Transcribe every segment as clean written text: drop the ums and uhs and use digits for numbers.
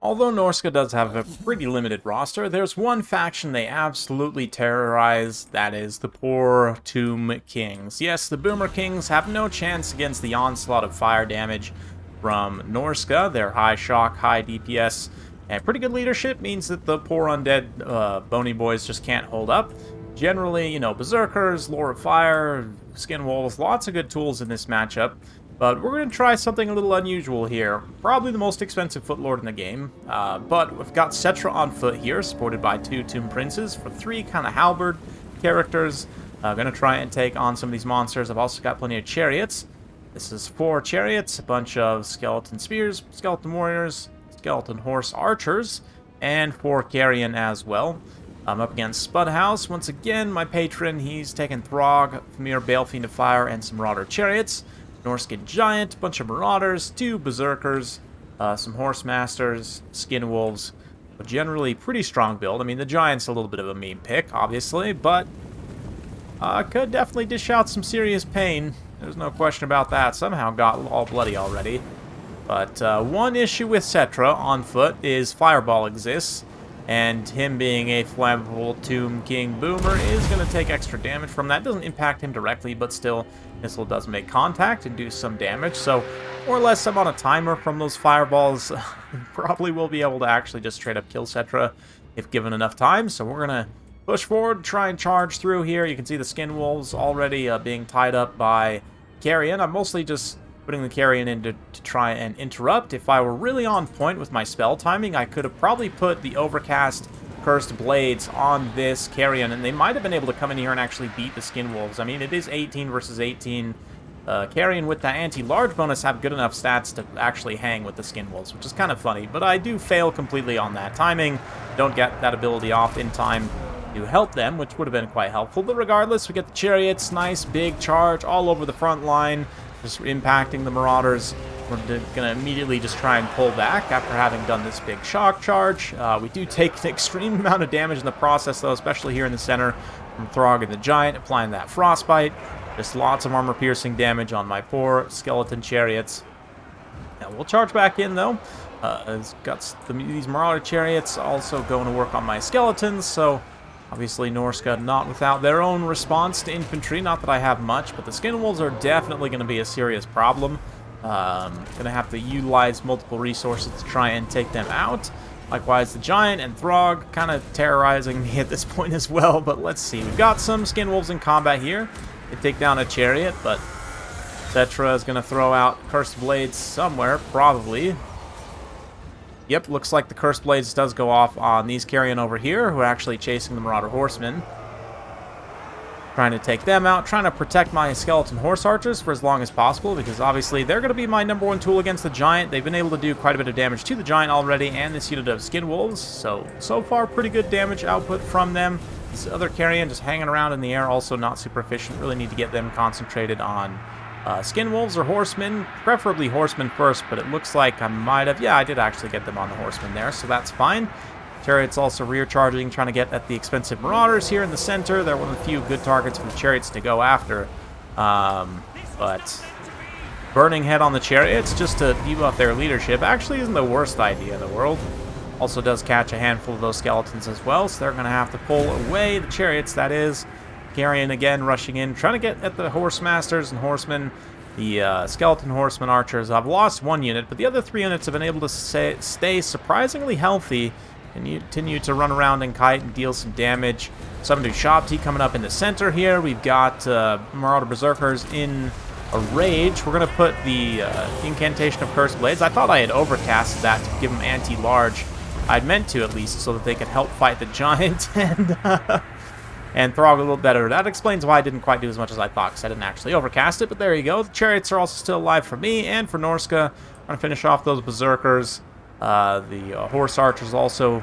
Although Norsca does have a pretty limited roster, there's one faction they absolutely terrorize, that is the poor Tomb Kings. Yes, the Boomer Kings have no chance against the onslaught of fire damage from Norsca. Their high shock, high DPS, and pretty good leadership means that the poor undead bony boys just can't hold up. Generally, you know, Berserkers, Lore of Fire, Skin Wolves, lots of good tools in this matchup. But we're going to try something a little unusual here. Probably the most expensive Footlord in the game. But we've got Settra on foot here, supported by 2 Tomb Princes for 3 kind of halberd characters. Going to try and take on some of these monsters. I've also got plenty of chariots. This is 4 chariots, a bunch of skeleton spears, skeleton warriors, skeleton horse archers, and 4 carrion as well. I'm up against Spudhouse. Once again, my patron, he's taken Throg, Famir, Balefiend of Fire, and some Marauder chariots. Norsca Giant, bunch of Marauders, 2 Berserkers, some Horse Masters, Skin Wolves. But generally, pretty strong build. I mean, the Giant's a little bit of a meme pick, obviously, but could definitely dish out some serious pain. There's no question about that. Somehow got all bloody already. But one issue with Settra on foot is Fireball exists, and him being a flammable Tomb King Boomer is going to take extra damage from that. Doesn't impact him directly, but still, missile does make contact and do some damage. So, more or less, I'm on a timer from those fireballs. Probably will be able to actually just straight up kill Settra if given enough time. So we're going to push forward, try and charge through here. You can see the Skin Wolves already being tied up by Carrion. I'm mostly just putting the Carrion in to try and interrupt. If I were really on point with my spell timing, I could have probably put the Overcast Cursed Blades on this Carrion, and they might have been able to come in here and actually beat the Skin Wolves. I mean, it is 18 versus 18. Carrion with that anti-large bonus have good enough stats to actually hang with the Skin Wolves, which is kind of funny, but I do fail completely on that timing. Don't get that ability off in time to help them, which would have been quite helpful. But regardless, we get the Chariots, nice big charge all over the front line, just impacting the Marauders. We're going to immediately just try and pull back after having done this big shock charge. We do take an extreme amount of damage in the process, though, especially here in the center from Throg and the Giant, applying that Frostbite. Just lots of armor-piercing damage on my poor skeleton chariots. Now, we'll charge back in, though. It's got these Marauder chariots also going to work on my skeletons, so obviously Norsca not without their own response to infantry. Not that I have much, but the Skin Wolves are definitely going to be a serious problem. Gonna have to utilize multiple resources to try and take them out. Likewise, the Giant and Throg kind of terrorizing me at this point as well, but let's see. We've got some Skin Wolves in combat here. They take down a chariot, but Settra is gonna throw out Cursed Blades somewhere, probably. Yep, looks like the Cursed Blades does go off on these Carrion over here, who are actually chasing the Marauder Horsemen. Trying to take them out, trying to protect my Skeleton Horse Archers for as long as possible, because obviously they're going to be my #1 tool against the Giant. They've been able to do quite a bit of damage to the Giant already, and this unit of Skin Wolves, so far pretty good damage output from them. This other Carrion just hanging around in the air, also not super efficient. Really need to get them concentrated on Skin Wolves or Horsemen, preferably Horsemen first, but it looks like I might have, yeah, I did actually get them on the Horsemen there, so that's fine. Chariot's also rear charging, trying to get at the expensive Marauders here in the center. They're one of the few good targets for the Chariots to go after. But Burning Head on the Chariots, just to debuff their leadership, actually isn't the worst idea in the world. Also does catch a handful of those skeletons as well, so they're going to have to pull away the Chariots, that is. Carrion again rushing in, trying to get at the Horse Masters and Horsemen. The Skeleton Horsemen Archers. I've lost 1 unit, but the other 3 units have been able to stay surprisingly healthy and continue to run around and kite and deal some damage. Summon to Shabti coming up in the center here. We've got Marauder Berserkers in a rage. We're going to put the Incantation of Cursed Blades. I thought I had overcasted that to give them anti-large. I'd meant to, at least, so that they could help fight the Giant and Throg a little better. That explains why I didn't quite do as much as I thought, because I didn't actually overcast it, but there you go. The Chariots are also still alive for me and for Norsca. I'm going to finish off those Berserkers. The Horse Archers also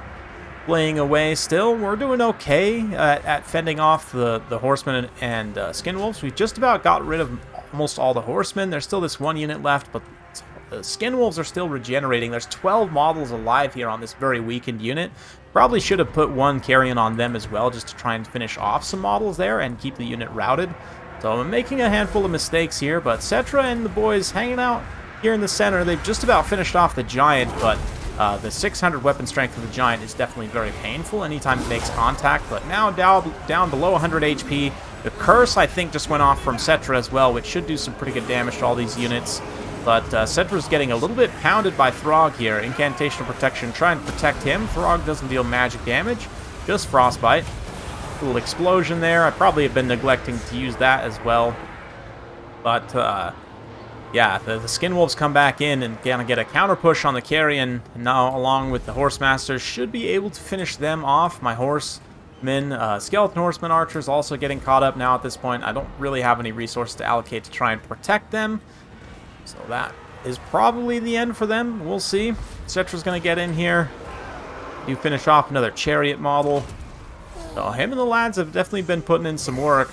playing away still. We're doing okay at fending off the Horsemen and Skin Wolves. We've just about got rid of almost all the Horsemen. There's still this 1 unit left, but the Skin Wolves are still regenerating. There's 12 models alive here on this very weakened unit. Probably should have put 1 Carrion on them as well, just to try and finish off some models there and keep the unit routed. So I'm making a handful of mistakes here, but Settra and the boys hanging out here in the center. They've just about finished off the Giant, but The 600 weapon strength of the Giant is definitely very painful anytime it makes contact, but now down below 100 HP. The Curse, I think, just went off from Settra as well, which should do some pretty good damage to all these units. But Settra's getting a little bit pounded by Throg here. Incantation of Protection, try and protect him. Throg doesn't deal magic damage, just Frostbite. Little explosion there. I probably have been neglecting to use that as well. But, yeah, the Skin Wolves come back in and gonna get a counter push on the Carrion. And now, along with the Horsemasters, should be able to finish them off. My Horsemen, Skeleton Horsemen Archers also getting caught up now at this point. I don't really have any resources to allocate to try and protect them. So that is probably the end for them. We'll see. Settra's gonna get in here. You finish off another Chariot model. So him and the lads have definitely been putting in some work.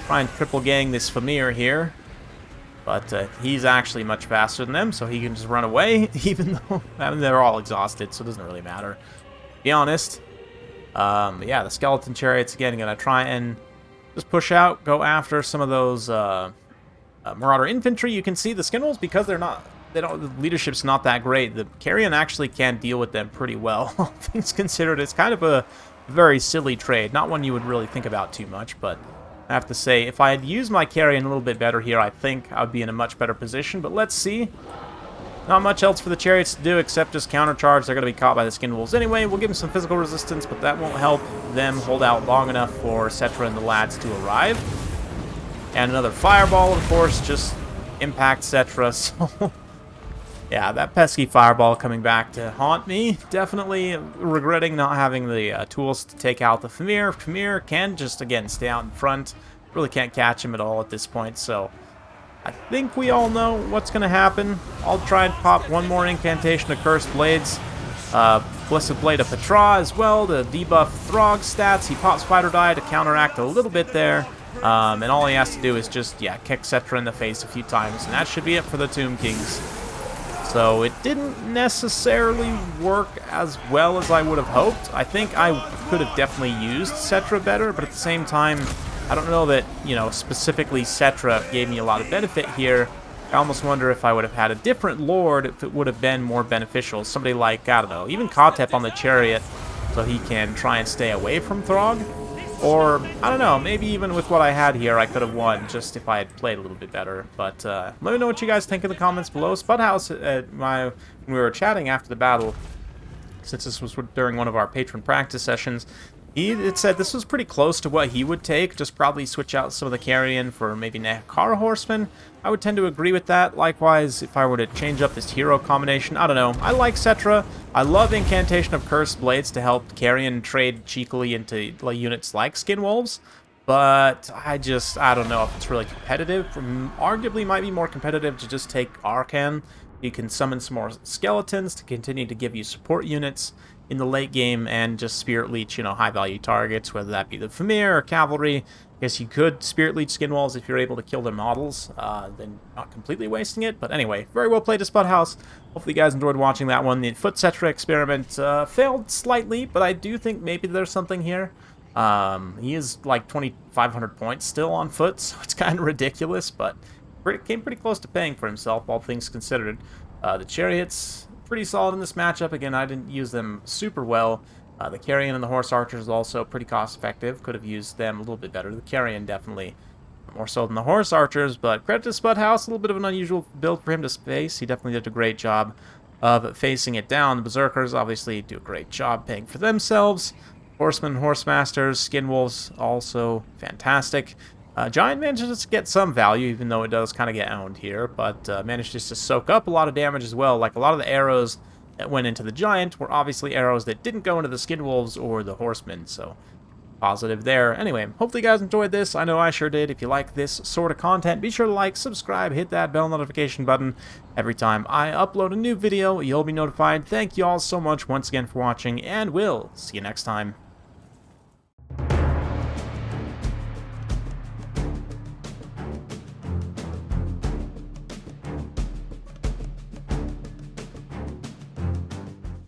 Trying to triple gang this Famir here. But he's actually much faster than them, so he can just run away, even though they're all exhausted, so it doesn't really matter. To be honest. Yeah, the Skeleton Chariots, again, going to try and just push out, go after some of those Marauder Infantry. You can see the Skin Wolves, because the leadership's not that great. The Carrion actually can deal with them pretty well, all things considered. It's kind of a very silly trade, not one you would really think about too much, but I have to say, if I had used my Carrion a little bit better here, I think I would be in a much better position, but let's see. Not much else for the Chariots to do except just countercharge. They're going to be caught by the Skin Wolves anyway. We'll give them some physical resistance, but that won't help them hold out long enough for Settra and the lads to arrive. And another Fireball, of course, just impacts Settra, so... yeah, that pesky Fireball coming back to haunt me. Definitely regretting not having the tools to take out the Famir. Famir can just, again, stay out in front. Really can't catch him at all at this point, so I think we all know what's going to happen. I'll try and pop one more Incantation of Cursed Blades. Blessed Blade of Petra as well to debuff Throg stats. He pops Fight or Die to counteract a little bit there. And all he has to do is just, yeah, kick Settra in the face a few times, and that should be it for the Tomb Kings. So it didn't necessarily work as well as I would have hoped. I think I could have definitely used Settra better, but at the same time, I don't know that, you know, specifically Settra gave me a lot of benefit here. I almost wonder if I would have had a different Lord, if it would have been more beneficial. Somebody like, I don't know, even Kotep on the Chariot, so he can try and stay away from Throg. Or, I don't know, maybe even with what I had here, I could have won, just if I had played a little bit better. But let me know what you guys think in the comments below. Spudhouse, when we were chatting after the battle, since this was during one of our patron practice sessions, it said this was pretty close to what he would take, just probably switch out some of the Carrion for maybe Nehekara Horsemen. I would tend to agree with that. Likewise, if I were to change up this hero combination, I don't know. I like Settra. I love Incantation of Cursed Blades to help Carrion trade cheekily into units like Skin Wolves, but I don't know if it's really competitive. Arguably might be more competitive to just take Arcan. You can summon some more skeletons to continue to give you support units in the late game, and just Spirit Leech, you know, high-value targets, whether that be the Famir or Cavalry. I guess you could Spirit Leech Skin Wolves if you're able to kill their models, then not completely wasting it. But anyway, very well played to Spudhouse. Hopefully you guys enjoyed watching that one. The Foot Settra experiment failed slightly, but I do think maybe there's something here. He is like 2,500 points still on foot, so it's kind of ridiculous, but came pretty close to paying for himself, all things considered. The Chariots, pretty solid in this matchup. Again, I didn't use them super well. The Carrion and the Horse Archers also pretty cost-effective. Could have used them a little bit better. The Carrion definitely more so than the Horse Archers, but credit to Spudhouse, a little bit of an unusual build for him to face. He definitely did a great job of facing it down. The Berserkers obviously do a great job paying for themselves. Horsemen, Horsemasters, Skin Wolves also fantastic. Giant manages to get some value, even though it does kind of get owned here, but manages to soak up a lot of damage as well. Like a lot of the arrows that went into the Giant were obviously arrows that didn't go into the Skin Wolves or the Horsemen, so positive there. Anyway, hopefully you guys enjoyed this. I know I sure did. If you like this sort of content, be sure to like, subscribe, hit that bell notification button. Every time I upload a new video, you'll be notified. Thank you all so much once again for watching, and we'll see you next time.